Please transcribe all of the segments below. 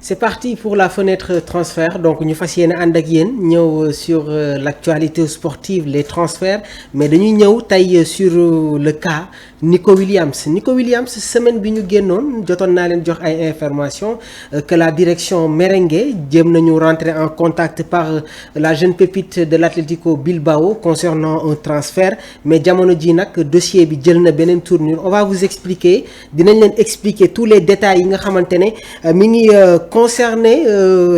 C'est parti pour la fenêtre transfert. Donc, nous faisons un sur l'actualité sportive, les transferts. Mais nous taille sur le cas Nico Williams. Nico Williams, semaine bi ñu génnoon jotoon naa leen jox ay information que la direction merengue jéem nañu rentrer en contact par la jeune pépite de l'Atlético Bilbao concernant un transfert mais jamono ji nag dossier bi jël na beneen tournure. On va vous expliquer dinañ leen expliquer tous les détails yi nga xamante ne mi ngi concerner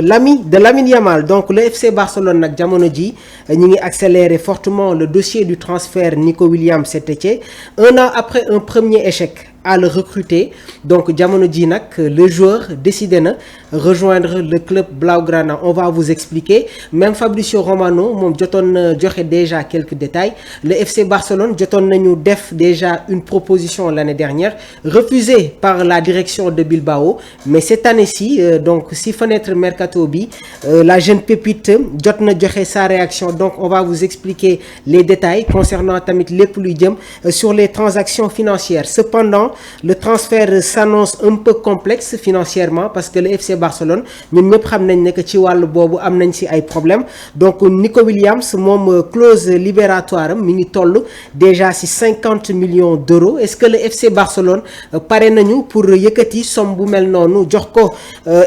l'ami de Lamine Yamal. Donc le FC Barcelone nag jamono ji ñi ngi accélérer fortement le dossier du transfert Nico Williams cet été. Un an après un premier échec à le recruter, donc jamono ji nak le joueur décidé de rejoindre le club Blaugrana. On va vous expliquer. Même Fabrizio Romano mom jotone joxe déjà quelques détails. Le FC Barcelone jotone nañu def déjà une proposition l'année dernière refusée par la direction de Bilbao, mais cette année-ci donc si fenêtre mercato bi la jeune pépite jot na joxe sa réaction. Donc on va vous expliquer les détails concernant tamit lepp luy jëm sur les transactions financières. Cependant, le transfert s'annonce un peu complexe financièrement parce que le FC Barcelone ñun ñëpp xam nañ ne que ci wàllu boobu am nañ ci ay problèmes. Donc Nico Williams moom clause libératoire am mi ngi toll déjà ci 50 millions d'euros. Est-ce que le FC Barcelone pare nañu pour yëkkati somme bu mel noonu jox ko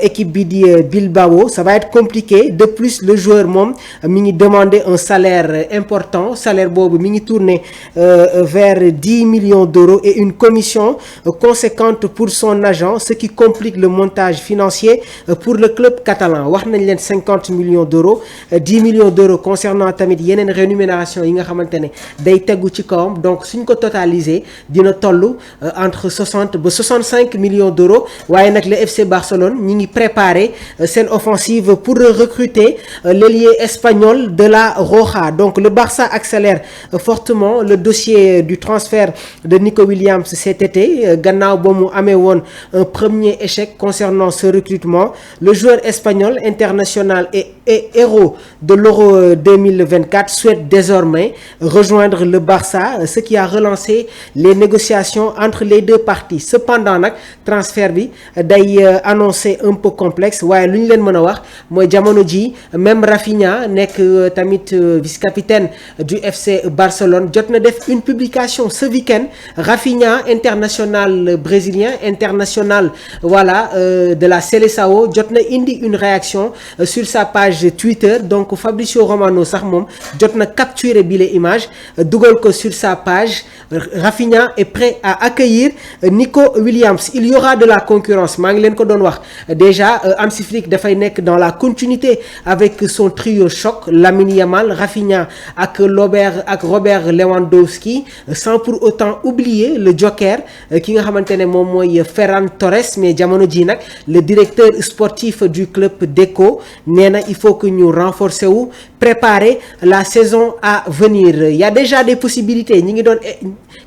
équipe bi di Bilbao? Ça va être compliqué. De plus le joueur moom mi ngi demander un salaire important. Salaire boobu mi ngi tourner vers 10 millions d'euros et une commission conséquente pour son agent, ce qui complique le montage financier pour le club catalan. Wax nañ leen 50 millions d'euros, 10 millions d'euros concernant tamit yeneen rémunération yi nga xamantene day téggu ci kawam. Donc suñ ko totaliser dina tollu entre 60 ba 65 millions d'euros. Waye nak le FC Barcelone ñi ngi préparer sen offensive pour recruter l'ailier espagnol de la Roja. Donc le Barça accélère fortement le dossier du transfert de Nico Williams cet été. Gannaaw ba mu amee woon un premier échec concernant ce recrutement. Le joueur espagnol international et héros de l'Euro 2024 souhaite désormais rejoindre le Barça, ce qui a relancé les négociations entre les deux parties. Cependant nag transfert bi day annoncé un peu complexe waaye lu ñu leen mën a wax mooy jamono ji même Rafinha nekk tamit vice-capitaine du FC Barcelone jot na def une publication ce week-end. Rafinha international brésilien, international voilà de la Seleção jot na indi une réaction sur sa page Twitter. Donc Fabrizio Romano sax mom jot na capturer bi les images dugal ko sur sa page. Rafinha est prêt à accueillir Nico Williams. Il y aura de la concurrence maa ngi leen ko doon wax déjà. Hansi Flick dafay nekk dans la continuité avec son trio choc Lamine Yamal, Rafinha ak Robert Lewandowski, sans pour autant oublier le joker ki nga xamantene mom moy Ferran Torres. Mais jamono ji nak le directeur sportif du club Deco néna il faut que ñu renforcer wu préparer la saison à venir. Il y a déjà des possibilités ñi ngi doon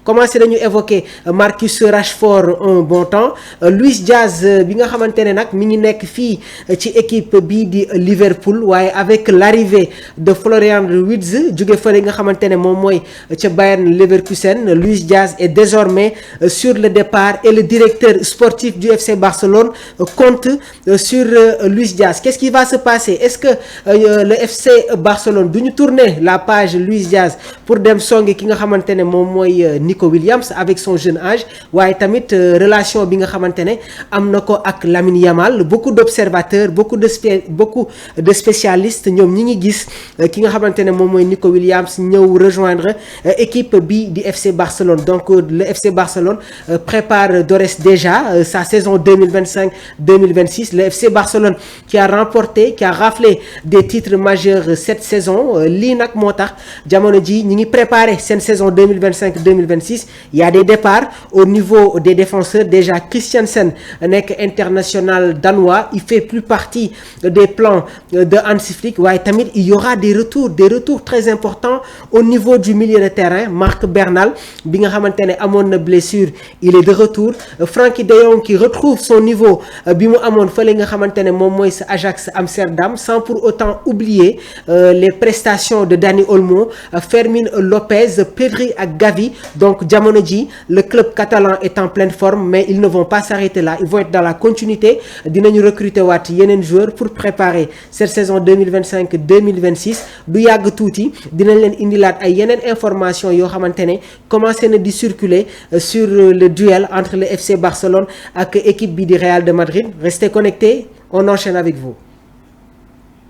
commencer dañu évoquer Marcus Rashford un bon temps. Luis Diaz bi nga xamantene nak mi ngi nekk fi ci équipe bi di Liverpool waaye avec l'arrivée de Florian Wirtz jóge fële nga xamantene mom moy ci Bayern Leverkusen. Luis Diaz est désormais sur le départ et le directeur sportif du FC Barcelone compte sur Luis Diaz. Qu'est-ce qui va se passer? Est-ce que le FC Barcelone duñu tourner la page Luis Diaz pour dem songi ki nga xamantene mom moy Nico Williams avec son jeune âge waaye tamit relation bi nga xamantene am na ko ak Lamine Yamal? Beaucoup d'observateurs, beaucoup de spécialistes ñom ñi ngi gis ki nga xamantene mom moy Nico Williams ñëw rejoindre équipe bi di FC Barcelone. Donc le FC Barcelone prépare d'ores déjà sa saison 2025-2026. Le FC Barcelone qui a raflé des titres majeurs cette saison. Li nak motax jamono ji ñi ngi préparer cette saison 2025-2026. Il y a des départs au niveau des défenseurs. Déjà Christiansen nek international danois, il fait plus partie des plans de Hansi Flick. Ouais, tamit il y aura des retours très importants au niveau du milieu de terrain. Marc Bernal bi nga xamantene amone blessure il est de retour. Frenkie de Jong qui retrouve son niveau bi mu amoon fële nga xamante ne moom mooy sa Ajax Amsterdam, sans pour autant oublier les prestations de Dani Olmo, Fermín López, Pedri ak Gavi. Donc jamono ji le club catalan est en pleine forme, mais ils ne vont pas s'arrêter là, ils vont être dans la continuité. Dinañu recruter waat yeneen joueurs pour préparer cette saison 2025-2026. du yàgg tuuti dinañ leen indilaat ay yeneen information yoo xamante ne commencé na di circuler sur le duel entre le FC Barcelone ak équipe bi di Real de Madrid. Restez connectés, on enchaîne avec vous.